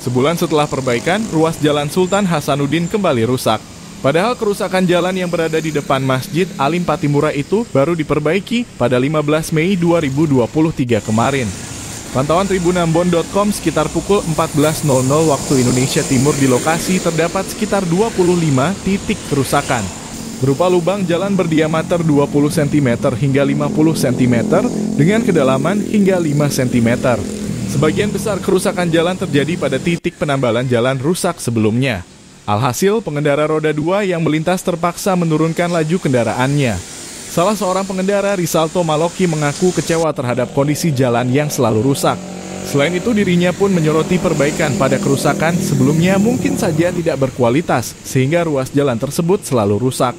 Sebulan setelah perbaikan, ruas Jalan Sultan Hasanuddin kembali rusak. Padahal kerusakan jalan yang berada di depan Masjid Alim Patimura itu baru diperbaiki pada 15 Mei 2023 kemarin. Pantauan tribunambon.com sekitar pukul 14.00 waktu Indonesia Timur di lokasi terdapat sekitar 25 titik kerusakan. Berupa lubang jalan berdiameter 20 cm hingga 50 cm dengan kedalaman hingga 5 cm. Sebagian besar kerusakan jalan terjadi pada titik penambalan jalan rusak sebelumnya. Alhasil, pengendara roda 2 yang melintas terpaksa menurunkan laju kendaraannya. Salah seorang pengendara, Risalto Maloki, mengaku kecewa terhadap kondisi jalan yang selalu rusak. Selain itu, dirinya pun menyoroti perbaikan pada kerusakan sebelumnya mungkin saja tidak berkualitas, sehingga ruas jalan tersebut selalu rusak.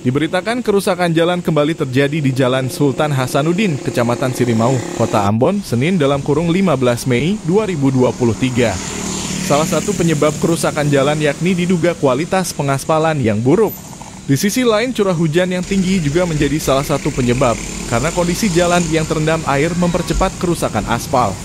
Diberitakan kerusakan jalan kembali terjadi di Jalan Sultan Hasanuddin, Kecamatan Sirimau, Kota Ambon, Senin (15 Mei 2023. Salah satu penyebab kerusakan jalan yakni diduga kualitas pengaspalan yang buruk. Di sisi lain, curah hujan yang tinggi juga menjadi salah satu penyebab, karena kondisi jalan yang terendam air mempercepat kerusakan aspal.